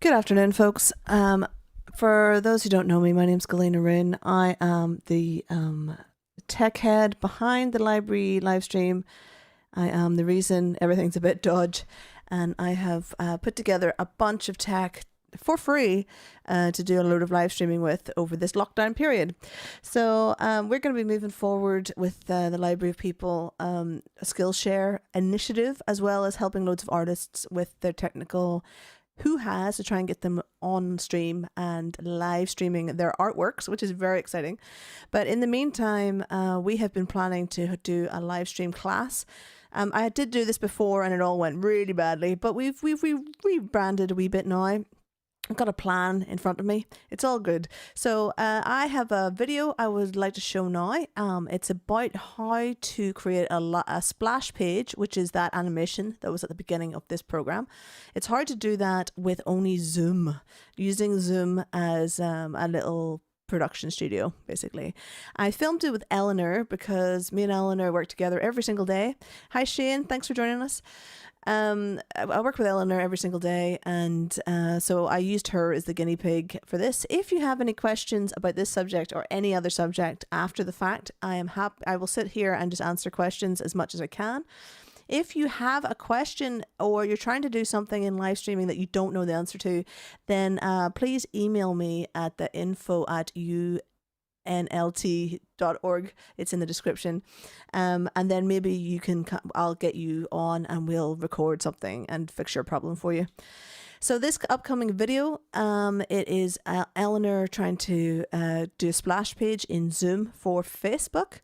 Good afternoon, folks. For those who don't know me, my name's Galena Rune. I am the tech head behind the library live stream. I am the reason everything's a bit dodge, and I have put together a bunch of tech for free to do a load of live streaming with over this lockdown period. So we're going to be moving forward with the Library of People a Skillshare initiative, as well as helping loads of artists with their technical who-has to try and get them on stream and live streaming their artworks, which is very exciting. But in the meantime, we have been planning to do a live stream class. I did do this before and it all went really badly, but we've rebranded a wee bit now. I've got a plan in front of me. It's all good. So I have a video I would like to show now. It's about how to create a splash page, which is that animation that was at the beginning of this program. It's hard to do that with only Zoom, using Zoom as a little production studio, basically. I filmed it with Eleanor because me and Eleanor work together every single day. Hi Shane, thanks for joining us. I work with Eleanor every single day, and so I used her as the guinea pig for this. If you have any questions about this subject or any other subject after the fact, I am happy. I will sit here and just answer questions as much as I can. If you have a question or you're trying to do something in live streaming that you don't know the answer to, then please email me at the info@unlt.org. It's in the description. And then maybe you can, I'll get you on and we'll record something and fix your problem for you. So this upcoming video, it is Eleanor trying to do a splash page in Zoom for Facebook.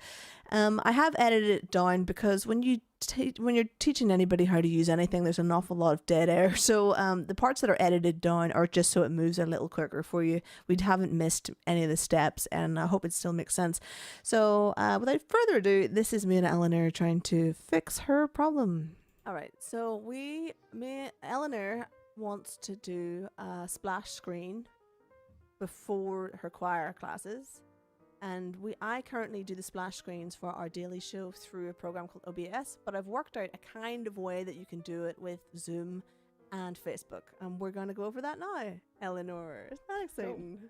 I have edited it down because when you're teaching anybody how to use anything, there's an awful lot of dead air. So the parts that are edited down are just so it moves a little quicker for you. We haven't missed any of the steps, and I hope it still makes sense. So without further ado, this is me and Eleanor trying to fix her problem. All right, so Eleanor wants to do a splash screen before her choir classes. And I currently do the splash screens for our daily show through a program called OBS, but I've worked out a kind of way that you can do it with Zoom and Facebook. And we're going to go over that now, Eleanor. Isn't that exciting? Cool.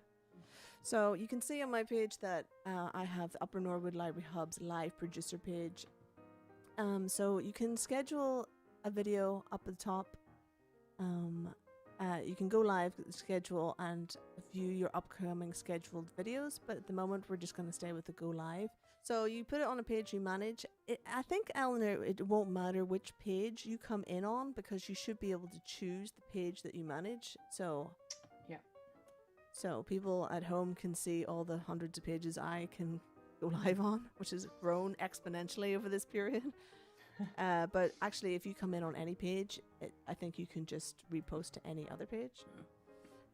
So you can see on my page that I have the Upper Norwood Library Hub's live producer page. So you can schedule a video up at the top. You can go live, schedule, and view your upcoming scheduled videos, but at the moment we're just going to stay with the go live. So you put it on a page you manage. I think, Eleanor, it won't matter which page you come in on because you should be able to choose the page that you manage. So yeah. So people at home can see all the hundreds of pages I can go live on, which has grown exponentially over this period. But actually, if you come in on any page, I think you can just repost to any other page.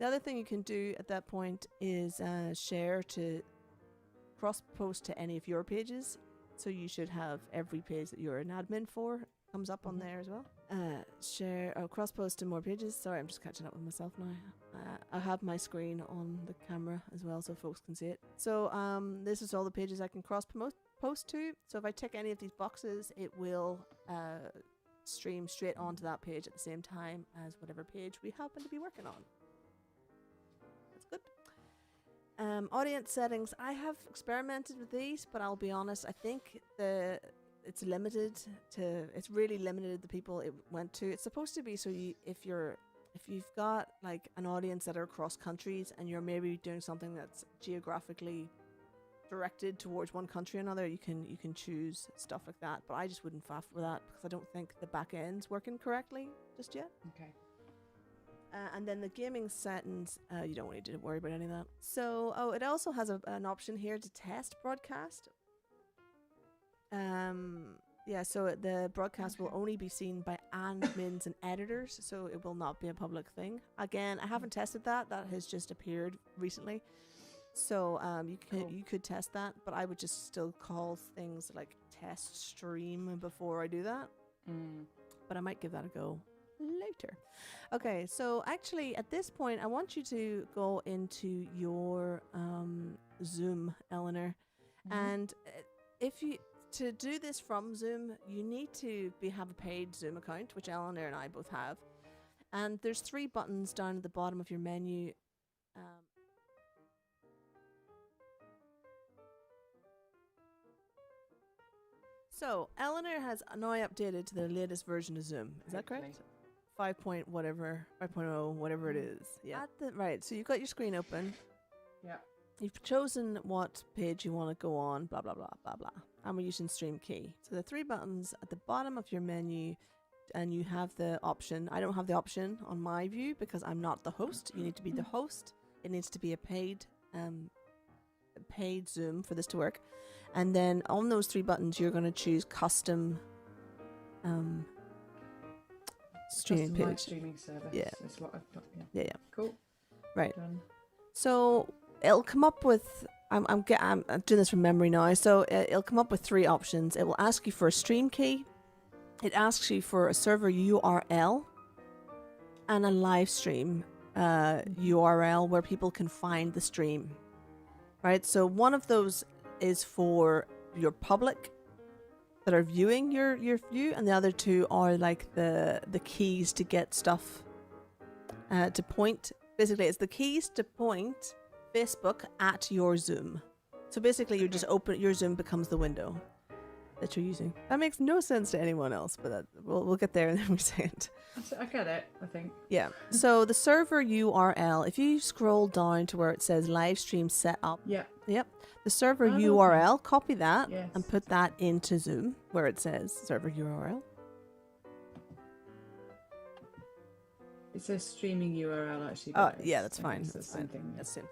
The other thing you can do at that point is share to cross-post to any of your pages. So you should have every page that you're an admin for comes up on there as well. Cross-post to more pages. Sorry, I'm just catching up with myself now. I have my screen on the camera as well so folks can see it. So this is all the pages I can cross-post to. So if I tick any of these boxes, it will stream straight onto that page at the same time as whatever page we happen to be working on. That's good. Audience settings. I have experimented with these, but I'll be honest, I think it's really limited the people it went to. It's supposed to be so if you've got like an audience that are across countries and you're maybe doing something that's geographically directed towards one country or another, you can choose stuff like that. But I just wouldn't faff with that because I don't think the back end's working correctly just yet. Okay. And then the gaming settings, you don't need to worry about any of that. So, it also has an option here to test broadcast. So the broadcast will only be seen by admins and editors, so it will not be a public thing. Again, I haven't tested that. That has just appeared recently. So you could test that, but I would just still call things like test stream before I do that. But I might give that a go later. Okay, so actually at this point I want you to go into your Zoom, Eleanor, and to do this from Zoom, you need to have a paid Zoom account, which Eleanor and I both have. And there's 3 buttons down at the bottom of your menu. So Eleanor has now updated to the latest version of Zoom. Is that correct? 5.0, whatever it is. Yeah. Right. So you've got your screen open. Yeah. You've chosen what page you want to go on, blah, blah, blah, blah, blah. And we're using Stream Key. So the 3 buttons at the bottom of your menu, and you have the option. I don't have the option on my view because I'm not the host. You need to be the host. It needs to be a paid Zoom for this to work. And then on those 3 buttons, you're going to choose custom streaming page. Live streaming service. Yeah. Is what I've got. Yeah. Cool. Right. Done. So it'll come up with. I'm doing this from memory now. So it'll come up with 3 options. It will ask you for a stream key. It asks you for a server URL and a live stream URL where people can find the stream. Right. So one of those is for your public that are viewing your view, and the other 2 are like the keys to get stuff to point. Basically, it's the keys to point Facebook at your Zoom. So basically, you just open your Zoom becomes the window that you're using. That makes no sense to anyone else, but we'll get there in a second. I get it, I think. Yeah. So the server URL, if you scroll down to where it says live stream setup. Yeah. Yep. The server URL, copy that and put that into Zoom where it says server URL. It says streaming URL actually. Oh, yeah, that's fine. That's something. That's it.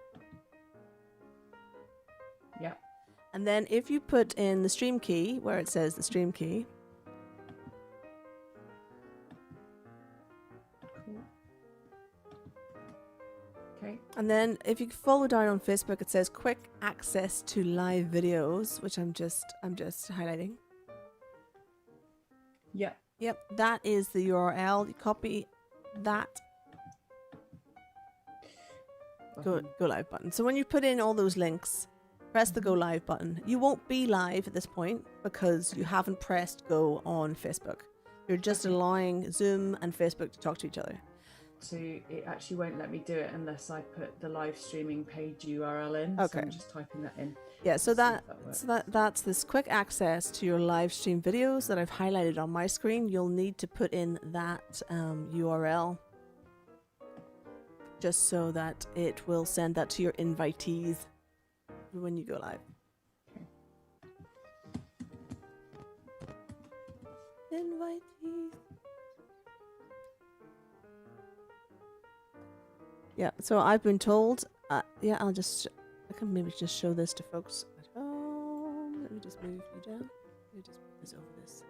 Yeah. And then if you put in the stream key where it says the stream key. Cool. Okay. And then if you follow down on Facebook, it says quick access to live videos, which I'm just highlighting. Yeah. Yep, that is the URL. You copy that. Go live button. So when you put in all those links, press the go live button. You won't be live at this point because you haven't pressed go on Facebook. You're just allowing Zoom and Facebook to talk to each other. So it actually won't let me do it unless I put the live streaming page URL in. Okay. So I'm just typing that in. Yeah, that's this quick access to your live stream videos that I've highlighted on my screen. You'll need to put in that URL just so that it will send that to your invitees when you go live. Okay. Invitees. Yeah, so I've been told, I can maybe just show this to folks at home. Let me just move you down. Let me just put this over this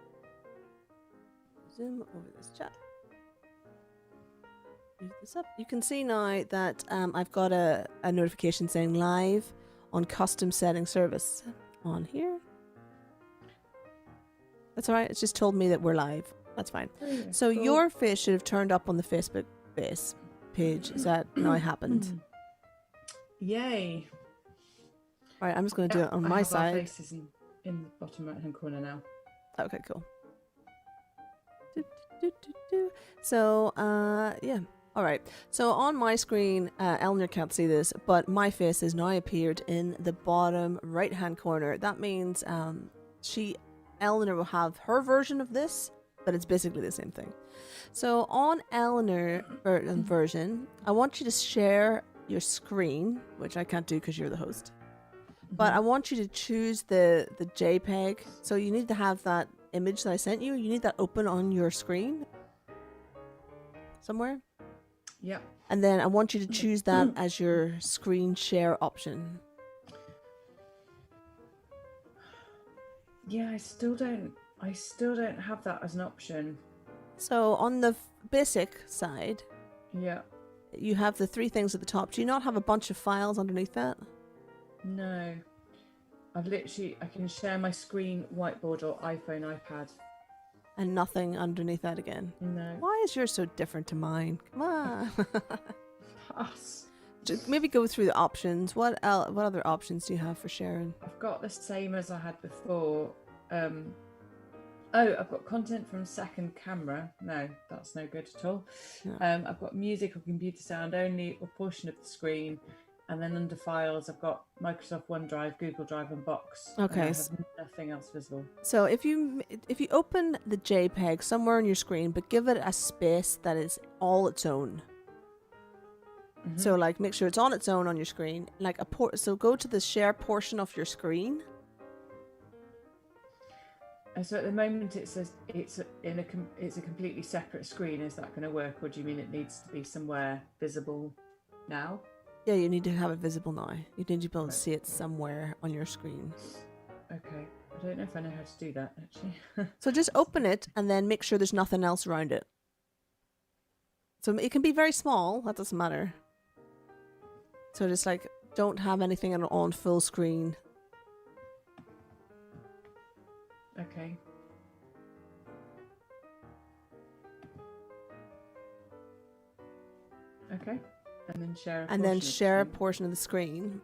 Zoom, over this chat. move this up. You can see now that I've got a notification saying live on custom setting service on here. That's all right. It's just told me that we're live. That's fine. Oh, yeah. So Cool. your face should have turned up on the Facebook base page. Is that now happened? Yay. All right, I'm just going to do it on I my have side. Our faces in the bottom right hand corner now. Okay, cool. So, yeah. All right. So on my screen, Eleanor can't see this, but my face has now appeared in the bottom right-hand corner. That means Eleanor will have her version of this, but it's basically the same thing. So on Eleanor version, I want you to share your screen, which I can't do because you're the host. But I want you to choose the JPEG. So you need to have that image that I sent you. You need that open on your screen somewhere. Yep. And then I want you to choose that as your screen share option. Yeah, I still don't have that as an option. So on the basic side, Yeah. you have the three things at the top. Do you not have a bunch of files underneath that? No. I can share my screen, whiteboard, or iPhone, iPad. And nothing underneath that again. No. Why is yours so different to mine? Come on. Pass. Just maybe go through the options. What other options do you have for sharing? I've got the same as I had before. I've got content from second camera. No, that's no good at all. Yeah. I've got music or computer sound only, or portion of the screen. And then under files, I've got Microsoft OneDrive, Google Drive, and Box. Okay. And I have nothing else visible. So if you open the JPEG somewhere on your screen, but give it a space that is all its own. Mm-hmm. So like make sure it's on its own on your screen. Like so go to the share portion of your screen. And so at the moment it says it's a completely separate screen. Is that going to work, or do you mean it needs to be somewhere visible now? Yeah, you need to have it visible now. You need to be able to see it somewhere on your screen. Okay. I don't know if I know how to do that, actually. So just open it and then make sure there's nothing else around it. So it can be very small. That doesn't matter. So just like don't have anything on full screen. Okay. Okay. And then share A portion of the screen.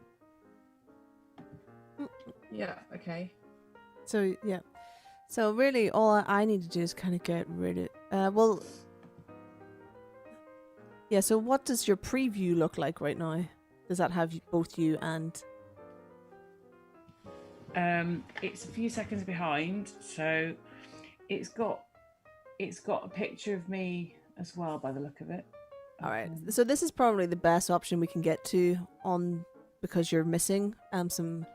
Yeah, okay. So yeah. So really all I need to do is kind of get rid of yeah, so what does your preview look like right now? Does that have both you and It's a few seconds behind, so it's got a picture of me as well by the look of it. all right. So this is probably the best option we can get to because you're missing some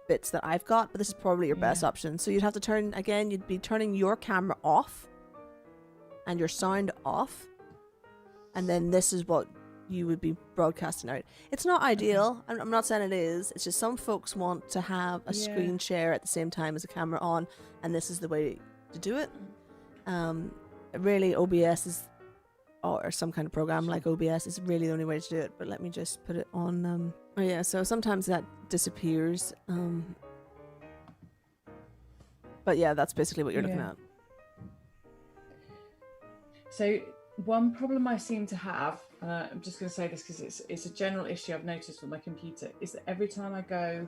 bits that I've got, but this is probably your best option. So you'd have to you'd be turning your camera off and your sound off, and then this is what you would be broadcasting out. It's not ideal. I'm not saying it is. It's just some folks want to have a screen share at the same time as a camera on, and this is the way to do it. Really, OBS is, or some kind of program like OBS is really the only way to do it. But let me just put it on. Oh yeah, so sometimes that disappears. But yeah, that's basically what you're looking at. So one problem I seem to have, I'm just going to say this because it's a general issue I've noticed with my computer, is that every time I go,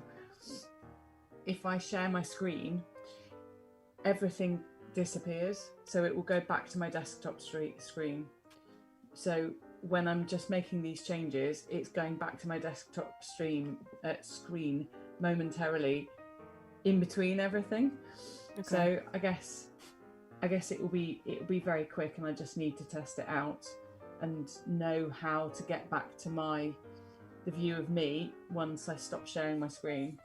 if I share my screen, everything disappears. So it will go back to my desktop screen. So when I'm just making these changes, it's going back to my desktop screen momentarily in between everything. Okay. So I guess it will be very quick, and I just need to test it out and know how to get back to the view of me once I stop sharing my screen.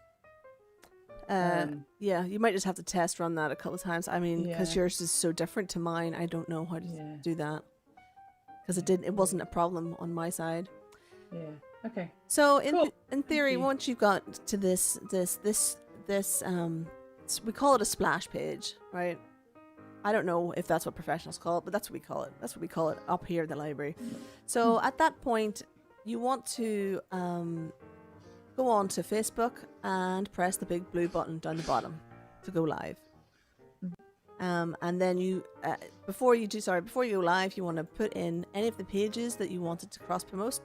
Yeah, you might just have to test run that a couple of times. I mean, because yours is so different to mine, I don't know how to do that. Because it wasn't a problem on my side. Yeah. Okay. So in theory, once you've got to this we call it a splash page, right? I don't know if that's what professionals call it, but that's what we call it. That's what we call it up here at the library. So at that point, you want to go on to Facebook and press the big blue button down the bottom to go live. And then you, before you go live, you want to put in any of the pages that you wanted to cross post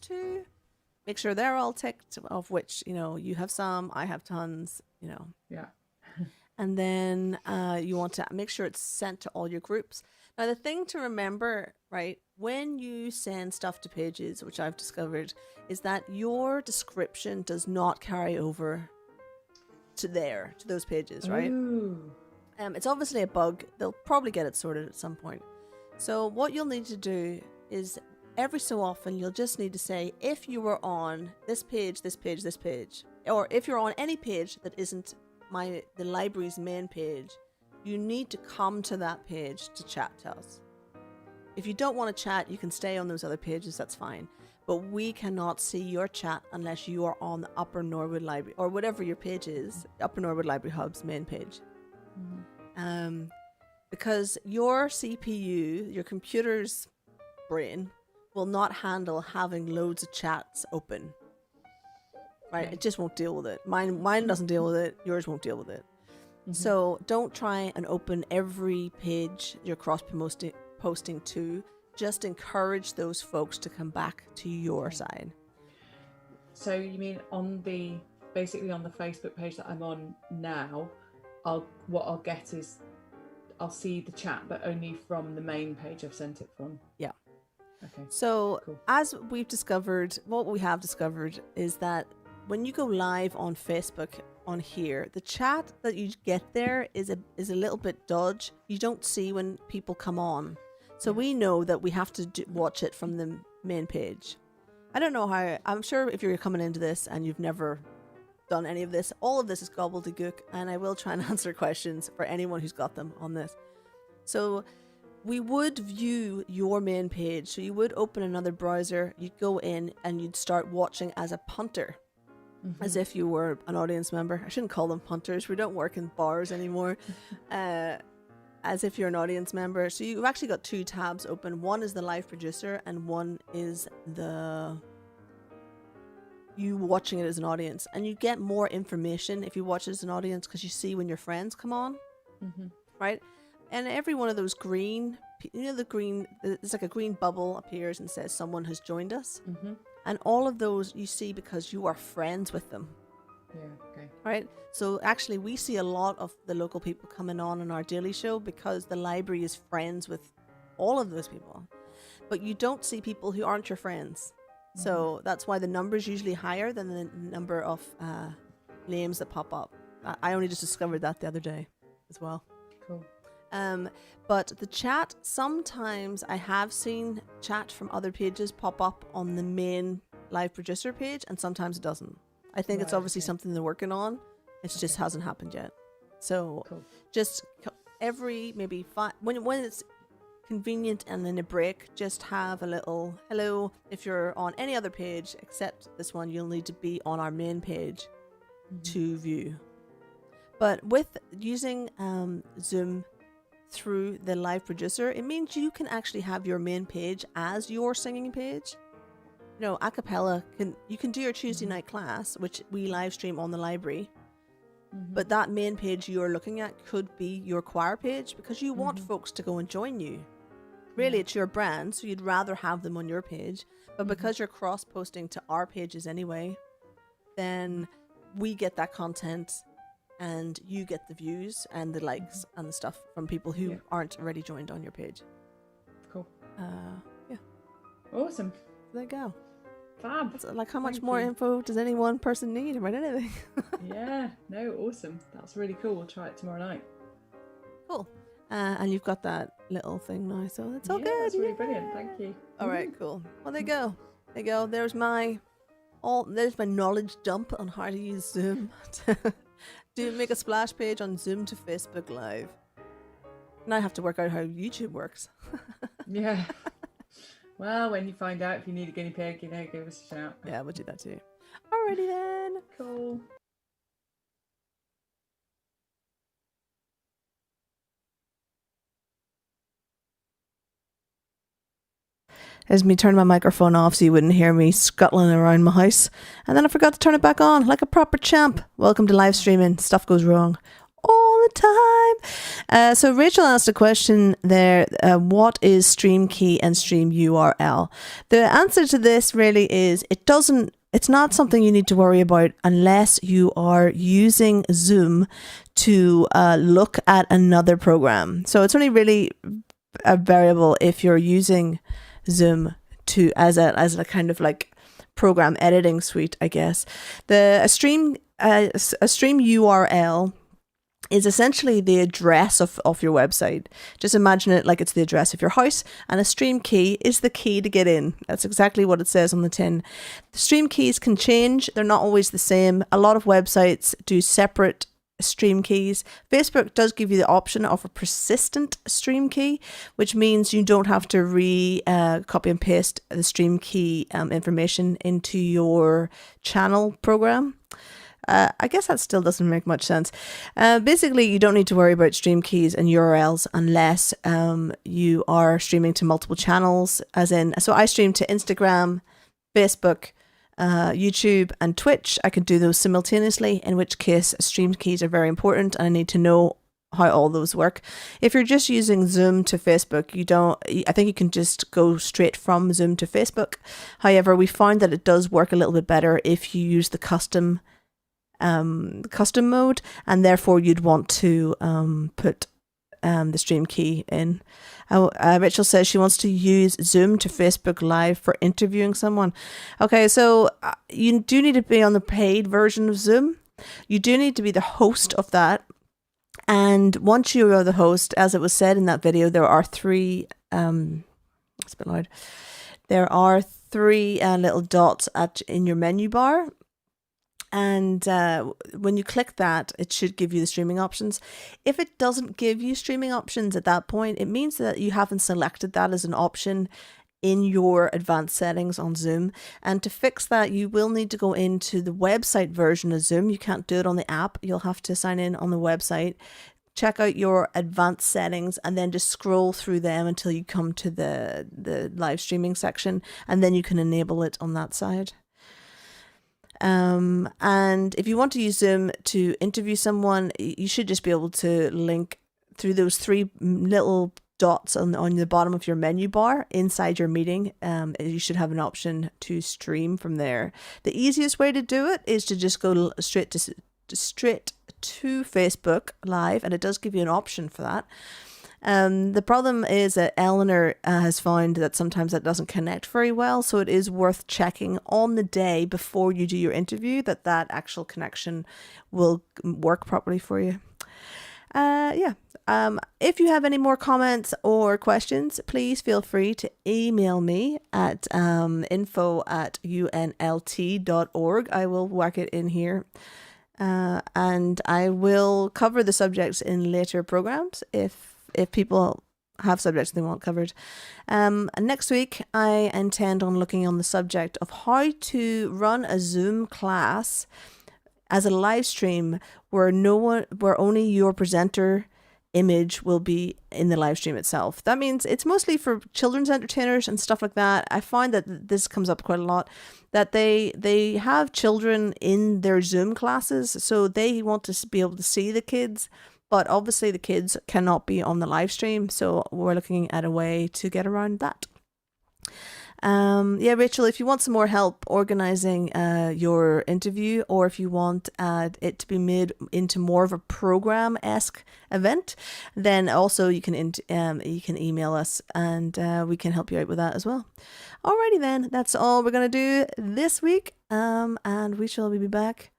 to. Make sure they're all ticked, of which, you have some, I have tons, Yeah. And then you want to make sure it's sent to all your groups. Now, the thing to remember, right, when you send stuff to pages, which I've discovered, is that your description does not carry over to those pages, right? Ooh. It's obviously a bug. They'll probably get it sorted at some point. So what you'll need to do is every so often you'll just need to say, if you were on this page, this page, this page, or if you're on any page that isn't the library's main page, you need to come to that page to chat to us. If you don't want to chat, you can stay on those other pages, that's fine. But we cannot see your chat unless you are on the Upper Norwood Library, or whatever your page is, Upper Norwood Library Hub's main page. Because your CPU, your computer's brain, will not handle having loads of chats open. Right? It just won't deal with it. Mine doesn't deal with it. Yours won't deal with it. So don't try and open every page you're cross-posting to. Just encourage those folks to come back to your side. So you mean basically on the Facebook page that I'm on now, what I'll get is I'll see the chat, but only from the main page I've sent it from. Yeah. Okay. So cool. As what we have discovered is that when you go live on Facebook on here, the chat that you get there is a little bit dodgy. You don't see when people come on. So we know that we have to watch it from the main page. I don't know how. I'm sure if you're coming into this and you've never done any of this, all of this is gobbledygook, and I will try and answer questions for anyone who's got them on this. So we would view your main page. So you would open another browser, you'd go in and you'd start watching as a punter. As if you were an audience member. I shouldn't call them punters. We don't work in bars anymore. As if you're an audience member. So you've actually got two tabs open. One is the live producer and one is you watching it as an audience. And you get more information if you watch it as an audience because you see when your friends come on. Right? And every one of those green, it's like a green bubble appears and says someone has joined us. And all of those you see because you are friends with them. Yeah, okay. Right? So actually we see a lot of the local people coming on our daily show because the library is friends with all of those people. But you don't see people who aren't your friends. So that's why the number is usually higher than the number of names that pop up. I only just discovered that the other day as well. Cool. But the chat, sometimes I have seen chat from other pages pop up on the main live producer page, and sometimes it doesn't. I think it's obviously something they're working on. It just hasn't happened yet. So just every maybe when it's convenient and in a break, just have a little hello. If you're on any other page except this one, you'll need to be on our main page to view. But with using Zoom through the live producer, it means you can actually have your main page as your singing page. A cappella you can do your Tuesday night class, which we live stream on the library. But that main page you're looking at could be your choir page because you want folks to go and join you. Really, it's your brand, so you'd rather have them on your page. But because you're cross-posting to our pages anyway, then we get that content and you get the views and the likes and the stuff from people who aren't already joined on your page. Cool. Yeah. Awesome. There you go. Fab. That's like how much more info does any one person need about anything? Yeah. No, awesome. That's really cool. We'll try it tomorrow night. Cool. And you've got that little thing now, so it's all good. That's really brilliant. Thank you. All right, cool. Well, there you go. There you go. There's my knowledge dump on how to use Zoom to make a splash page on Zoom to Facebook Live. Now I have to work out how YouTube works. Yeah. Well, when you find out if you need a guinea pig, give us a shout. Yeah, we'll do that too. Alrighty then. Cool. is me turning my microphone off so you wouldn't hear me scuttling around my house. And then I forgot to turn it back on like a proper champ. Welcome to live streaming. Stuff goes wrong all the time. So Rachel asked a question there. What is stream key and stream URL? The answer to this really is it's not something you need to worry about unless you are using Zoom to look at another program. So it's only really a variable if you're using Zoom as a kind of like program editing suite, I guess. A stream URL is essentially the address of your website. Just imagine it like it's the address of your house, and a stream key is the key to get in. That's exactly what it says on the tin. The stream keys can change. They're not always the same. A lot of websites do separate stream keys. Facebook does give you the option of a persistent stream key, which means you don't have to copy and paste the stream key information into your channel program. I guess that still doesn't make much sense. Basically, you don't need to worry about stream keys and URLs unless you are streaming to multiple channels, so I stream to Instagram, Facebook, YouTube and Twitch. I can do those simultaneously, in which case stream keys are very important and I need to know how all those work. If you're just using Zoom to Facebook, I think you can just go straight from Zoom to Facebook. However, we found that it does work a little bit better if you use the custom mode, and therefore you'd want to put the stream key in. Rachel says she wants to use Zoom to Facebook Live for interviewing someone. Okay, so you do need to be on the paid version of Zoom. You do need to be the host of that. And once you are the host, as it was said in that video, there are three, it's a bit loud. There are three little dots in your menu bar. And when you click that, it should give you the streaming options. If it doesn't give you streaming options at that point, it means that you haven't selected that as an option in your advanced settings on Zoom. And to fix that, you will need to go into the website version of Zoom. You can't do it on the app. You'll have to sign in on the website, check out your advanced settings, and then just scroll through them until you come to the live streaming section. And then you can enable it on that side. And if you want to use Zoom to interview someone, you should just be able to link through those three little dots on the bottom of your menu bar inside your meeting. You should have an option to stream from there. The easiest way to do it is to just go straight to Facebook Live, and it does give you an option for that. The problem is that Eleanor has found that sometimes that doesn't connect very well, so it is worth checking on the day before you do your interview that actual connection will work properly for you. If you have any more comments or questions, please feel free to email me at info@unlt.org. I will whack it in here. And I will cover the subjects in later programs if people have subjects they want covered. And next week, I intend on looking on the subject of how to run a Zoom class as a live stream where only your presenter image will be in the live stream itself. That means it's mostly for children's entertainers and stuff like that. I find that this comes up quite a lot, that they have children in their Zoom classes, so they want to be able to see the kids. But obviously the kids cannot be on the live stream, so we're looking at a way to get around that. Rachel, if you want some more help organizing your interview, or if you want it to be made into more of a program-esque event, then also you can email us, and we can help you out with that as well. Alrighty then, that's all we're going to do this week, and we shall be back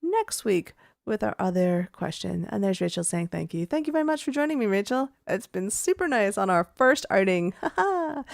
next week with our other question. And there's Rachel saying thank you. Thank you very much for joining me, Rachel. It's been super nice on our first outing. Amazing.